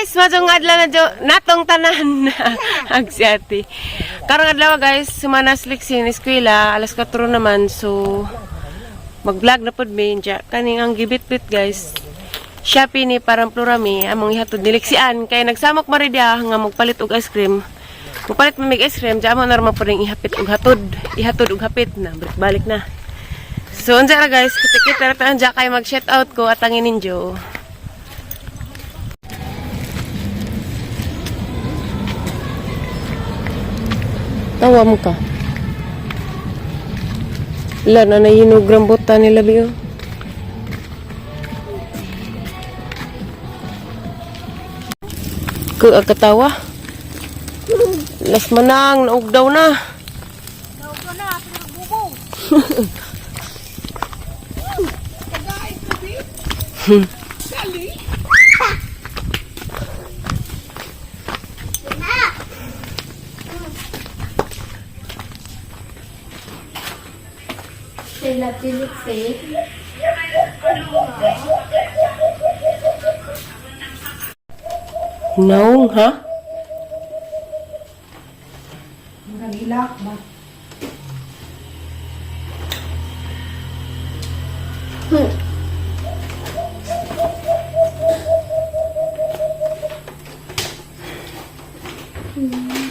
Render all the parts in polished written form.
guys, majong adlaw na jo natong tanan. Agsiati. Karong adlaw guys, sumanas leksin eskwela, alas 4 naman. So mag-vlog na pod mi ja kaning ang gibit-bit guys. Shopee ni parang plurami among ihatod ni leksian kay nagsamok maridia nga magpalit og ice cream. Magpalit mamig ice cream, ja mo normal po ring ihapit og hatod. Ihatod og hapit na balik na. So unsa ra guys, kita-kita ra ta ja kay mag-shout out ko at angin ninyo. Tawa mo ka. Wala na nahinog rambutan nila biyo. Katawa. Las manang, naug daw na. Naug daw na, pinagbubo. Tagaay ko di. Dali. Sila pilit Naong, ha? Nagilak ba?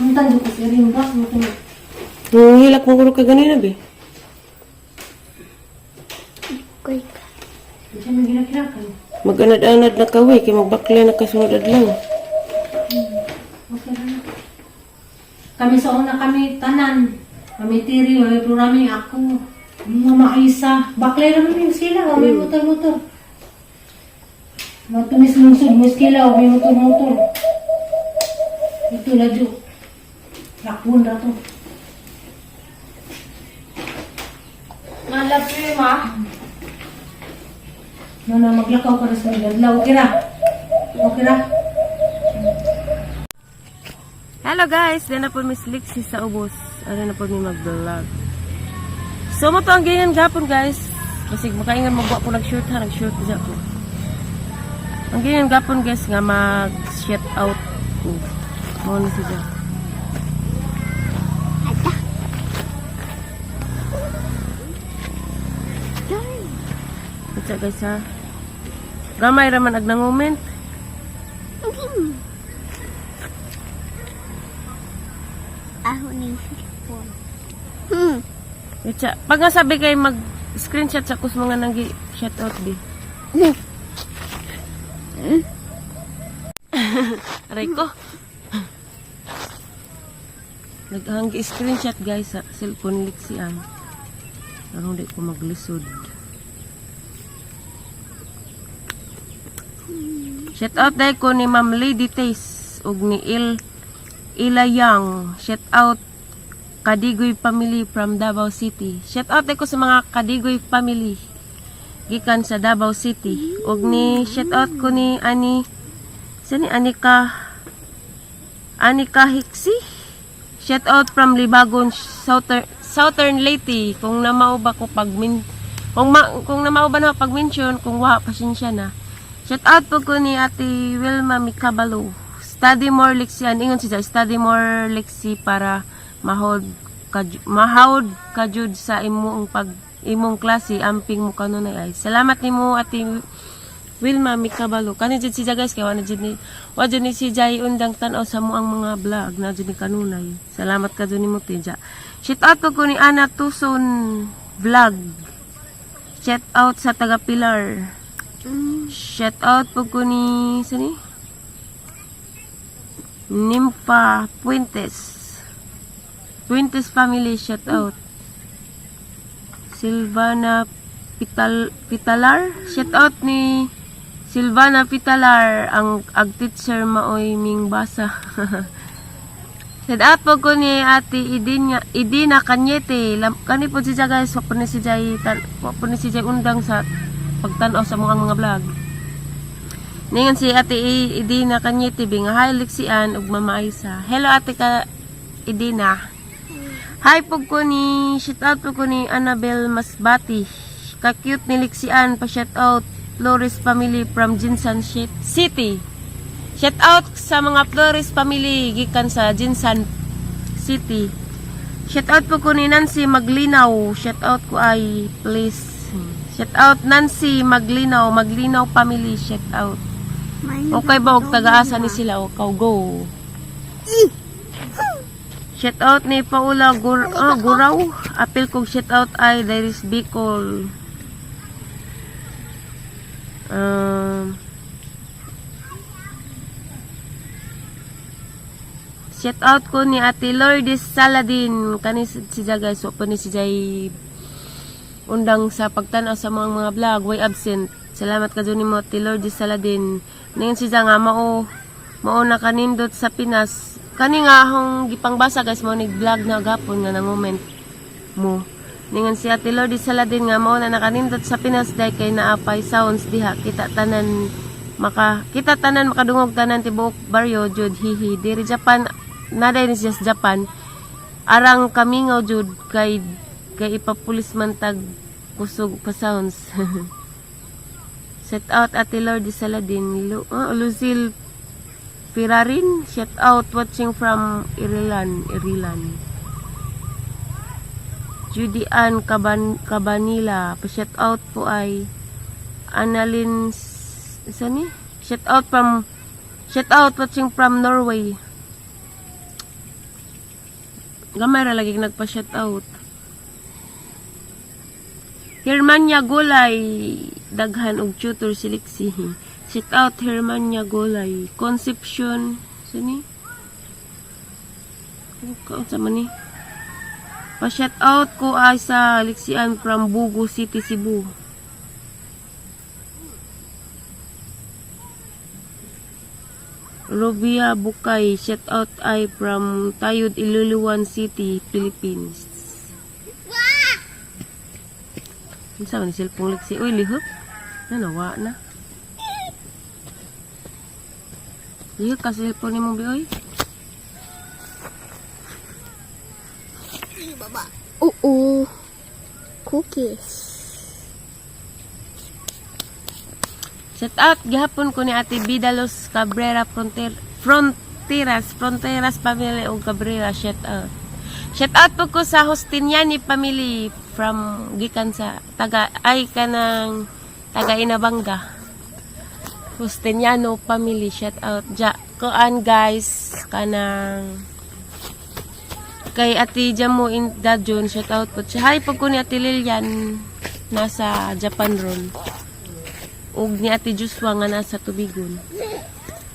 Ang tando kasi rin ba? Hilak mo guro ka ganina, be? Hindi siya nagilak-ilakan. Mag-anad-anad na kawi, kay magbakla na kasunod adlaw. Okay na. Kami sa una kami tanan. Kami tiri, may programi ako. Mga maisa. Baklay naman yung sila. May motor-motor. Matumis lungsod, may sila. May motor-motor. Ito ladyo. Lakbon na to. Malap yun, ma. Nana, maglakaw ka na sa iladlaw. Okay ra? Okay ra? Hello guys, din na po Miss Lixie sa ubos. Ano na po mi mag-vlog. So mo to ang ganyan gapon guys. Kasi makaingan magwa po nag-shoot ha, nag-shoot siya po. Ang ganyan gapon guys nga mag-shout out ko. Mo na siya. Ito guys ha. Gamay raman ag nang moment. Ako ni phone. Ito, pag nga sabi kayo mag-screenshot sa kus mga nang shout out di. Aray ko. Naghanggi screenshot guys sa cellphone liksian. Pero hindi ko maglisod. Shout out dahil ko ni Ma'am Lady Taste ug ni Ilayang. Shout out Kadigoy family from Davao City. Shout out dahil ko sa mga Kadigoy family gikan sa Davao City. Ug ni shout out ko ni Anika Hiksi. Shout out from Libagon, Southern Leyte. Kung namao ba ko kung namao ba na pag-mention, kung wa pasensya na. Shout out po ko ni Ate Wilma Mikabalo. Study more leksian. Ingon siya, study more leksi para mahod ka jud sa imong klase amping mo kanunay ay. Salamat nimo Ate Wilma Mikabalo. Kani jud siya guys kay wa jud ni siya undang tan-aw sa mo ang mga vlog na jud ni kanunay. Salamat ka jud nimo tidya. Shout out po ko ni Ana Tuson Vlog. Shout out sa taga Pilar. Shout out po ko ni Nimpa Puentes family, shout out. Silvana Pitalar, shout out ni Silvana Pitalar, ang teacher maoy ming basa. Shout out po ko ni Ate Idina Kanyete. Kani po siya guys, wa po ni siya undang sa pagtanaw sa mga vlog. Ningan si Ate Idina Kanyete nga hi Lixian ug Mama Aisa. Hello Ate Idina. Hi po ko ni shout out po ko ni Annabel Masbati. Ka-cute ni Lixian pa shout out Flores family from Jinsan City. Shout out sa mga Flores family gikan sa Jinsan City. Shout out po ko ni Nancy Maglinaw. Shout out ko ay please. Shout out Nancy Maglinaw, Maglinaw family. Shout out. Okay ba og taga-asa ni sila o go. Shout out ni Paula Guraw. Apil kong shout out ay Dairis Bicol. Shout out ko ni Ate Lourdes Saladin. Kani si guys, so po ni si Jay undang sa pagtanaw sa mga vlog, way absent. Salamat ka dun ni mo, Ate Lourdes Saladin. Ngayon si Jay nga mao na kanindot sa Pinas. Kani nga akong gipangbasa guys, mo nag-vlog na gapon nga na moment mo. Ningan si Ate Lourdes Saladin nga mao na nakanindot sa Pinas dahil kay naapay sounds diha kita tanan makadungog tanan tibuok baryo jud hihi diri Japan naday ni just Japan arang kamingaw jud kay ipapulis man tag kusog pa sounds. Shout out Ate Lourdes Saladin. Lucille Firarin, shout out watching from Ireland. Judy Ann Cabanilla, pa-shout out po ay Annalyn sani? Shout out watching from Norway. Gamay ra lagi nagpa-shout out. Hermania Golay, daghan og tutor si Lixie. Shout out Hermania Golay. Conception sani? Kaunsa man ni? Pa-shout out ko ay sa Lixian from Bugo City, Cebu. Robia Bukay, shout out ay from Tayud, Iluluan City, Philippines. Isa man cellphone Lixi. Uy, lihok. Nawa na. Lihok ka cellphone ni mo, Bioy. Oo. Cookies. Shout out gihapon ko ni Ate Vidalos Cabrera Fronteras family o Cabrera. Shout out. Shout out po ko sa Justiniani family from gikan sa taga Inabanga. Justiniano family. Shout out. Koan guys kanang kay Ate Jamo in Dajon. Shout out po. Hi po ko ni Ate Lilian nasa Japan ron. Ug ni Ate Joshua nga nasa Tubigon.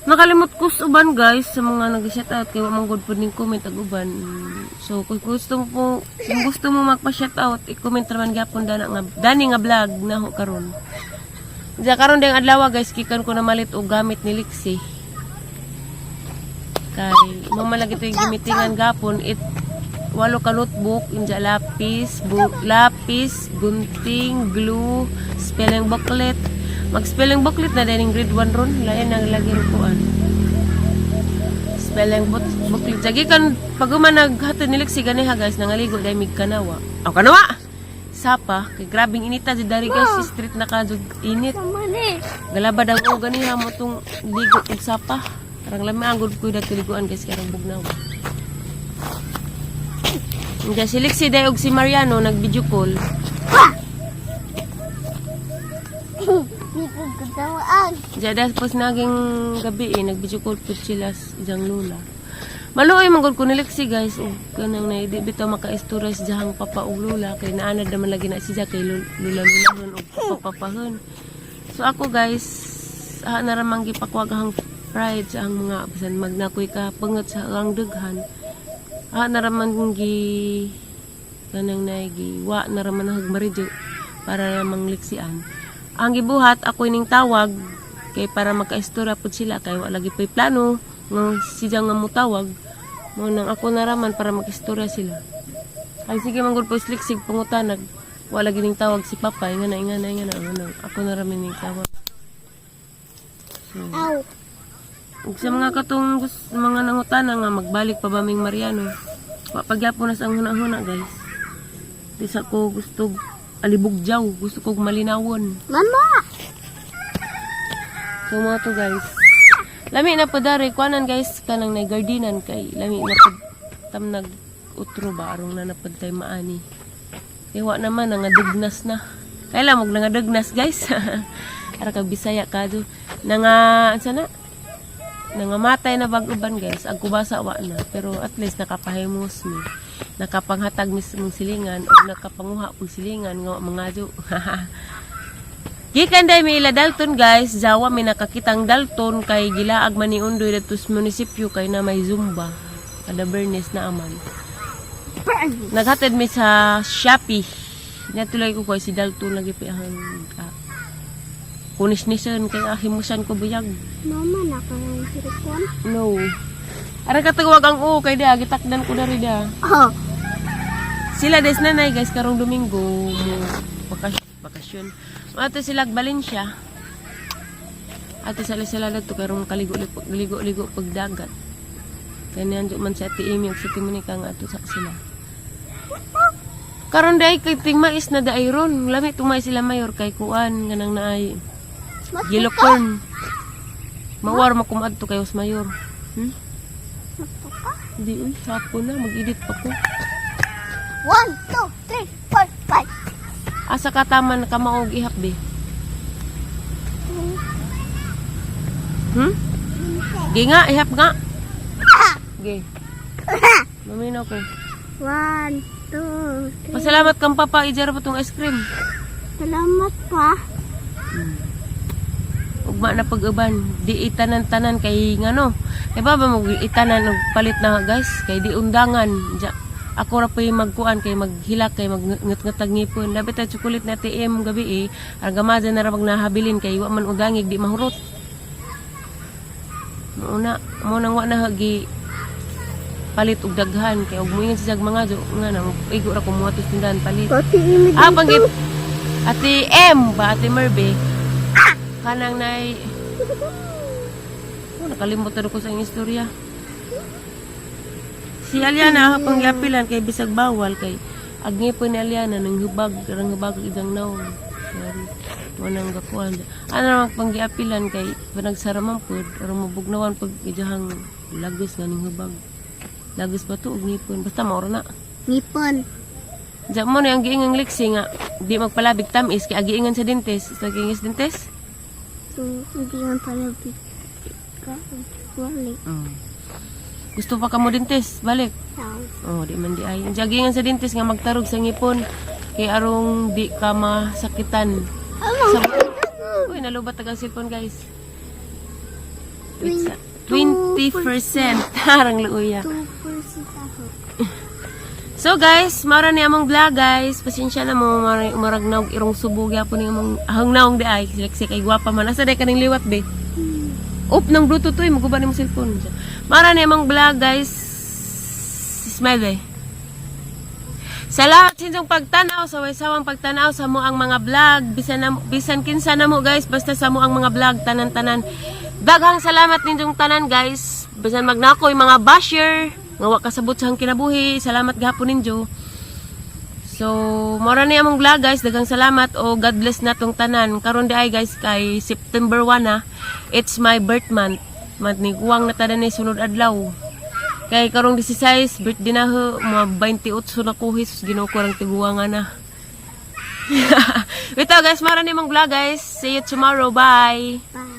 Nakalimot ko sa uban guys sa mga nag-shoutout kay wa man gud pud ning comment ag uban. So kung gusto mo magpa-shoutout, i-comment ra man gyapon dani nga vlog na ho karon. Diya karon ding adlaw guys kikan ko na malit og gamit ni Lixie. Kay mamalagi to yung gimitingan gapon walo ka notebook, inja lapis, gunting, glue, spelling booklet. Mag-spelling booklet na din grade 1 ron. Layan ang lagi rupuan. Spelling booklet. Jagi kan pag naghatod ni Lixie ganiha guys, nangaligo dahil mig kanawa. Aw kanawa! Sapa. Kay grabing inita di dari guys, si street na ka init. Galabad ang ganiha mo tong ligo og sapa. Karang lami ang good ko dati liguan guys, karang bugnaw. Nga si Lixie dahil og si Mariano nag-video call. Jada tapos naging gabi nag-video call po sila jang lula. Maluoy manggod ko ni Lixie guys og kanang na di bitaw maka-storage jahang papa og lula kay naanad naman lagi na siya kay lula-lulahon og papapahon. So ako guys, naramang gipakwagahang pride sa ang mga bisan magnakoy ka pangat sa ang daghan. Naraman gi kanang naigi wa naraman hagmaridyo para namang Lixian. Ang gibuhat ako ning tawag kay para maka-istorya pud sila kay wa lagi pay plano ng siya nga mo tawag mo nang ako naraman para maka-istorya sila. Ay sige manggod po Lixie pangutanag wa lagi ning tawag si Papa ingana ako naraman ning tawag. So, ug sa mga katong mga nangutana nga magbalik pa ba ming Mariano. Wa pagyapon na sa ang huna-huna guys. Bisa ko gusto alibugjaw, gusto kong malinawon. Mama! So mga to guys. Lami na po dari, kuanan guys, kanang nag-gardinan kay, lami na po, tam nag-utro ba, arong na napod tayo maani. Iwa naman, nangadugnas na. Kailan mo nangadugnas guys. Ara ka Bisaya ka do. Sana? Nangamatay na bag-uban guys, agkubasa wa na. Pero at least nakapahimos mi. Nakapanghatag mi sa mong silingan, o nakapanguha pong silingan, nga mga do. Gikan day mi ila Dalton guys, jawa mi nakakitang Dalton kay gilaag man ni Undoy dito sa munisipyo kay na may Zumba. Kada Bernes na aman. Naghatid mi sa Shopee. Natuloy ko si Dalton lagi piahan. Kunis-nisan kay ahimusan ko buyag. Mama, nakahirikon? No. Ara katawag ang kay dia gitakdan ko na rin dia. Oh. Sila des nanay guys karong Domingo mo bakasyon. Ato sila Valencia. Ato sila dito karong kaligo-ligo pagdagat. Ganyan do man sa Ate Amy ug sa Timonica nga ato sa sila. Karon day kay ting mais na daayron, lami tumay sila mayor kay kuan ganang naay. Yellow corn. Mawar makumadto kayo sa mayor. Di uy, hapon na mag-edit pa ko. 1, 2, 3, 4, 5. Asa ka taman ka maog ihap be? Gi nga, ihap nga. Gi. Maminaw ko. 1, 2, 3. Pasalamat kang papa, ijar pa tong ice cream. Salamat pa. Ugma na pag-uban, di itanan-tanan kay ngano. Diba ba mo itanan og palit na guys, kay di undangan. Ako ra pa'y magkuan kay maghilak kay magngat-ngatag ngipon. Dapat ay tsukulit na TM gabi ang gamaza na ra naghabilin kay wa man udangig di mahurot. Muna mo nang wa na hagi palit og daghan kay og moingon sa mga jo nga na igo ra ko mo atos tindahan palit. Pati imig Panggit Ate M ba Ate Merbe? Kanang nay nakalimot na ko sa inyong istorya. Si Aliana pang yapilan kay bisag bawal kay agngipon ni Aliana nang hubag idang naong. Sorry. Wanang gakuan. Ano naman pang yapilan kay panagsaraman pud aron mabugnawan pag idahang lagos nga ning hubag. Lagos pa to og ngipon basta mao na. Nipon. Diyan mo na ang giingang liksi nga di magpalabig tamis kay agiingan sa dentist. Sa giingis dentist? So, hindi man pala balik. Gusto pa ka mo dentist? Balik. Sounds. Di man di ay. Jagingan sa dentist nga magtarog sa ngipon. Kay arong di ka masakitan. Uy, nalubat tagang cellphone guys. 20%. Harang luuya. 2% ako. So guys, mara ni among vlog guys. Pasensya na mo maragnaw irong subog yapon ni among hangnaong di ay. Seleksi kay gwapa man. Asa day kaning liwat be? Op ng bluetooth to, maguba ni mo cellphone. Mara ni among vlog guys. Smile be. Salamat sa inyong pagtanaw, sa waysawang pagtanaw sa mo ang mga vlog. Bisan kinsa na mo guys, basta sa mo ang mga vlog tanan-tanan. Daghang salamat ninyong tanan guys. Bisan magnakoy mga basher, nga wa kasabot sa hang kinabuhi. Salamat gahapon ninyo. So, mora ni among vlog guys, daghang salamat o God bless natong tanan. Karon di ay guys kay September 1 na. It's my birth month. Maniguang na tanan ni sunod adlaw. Kay karong 16, birthday na ho, mga 28 na kuhis, ginaw ko rang tiguangan na. Ito guys, mara ni mong vlog guys. See you tomorrow, bye! Bye.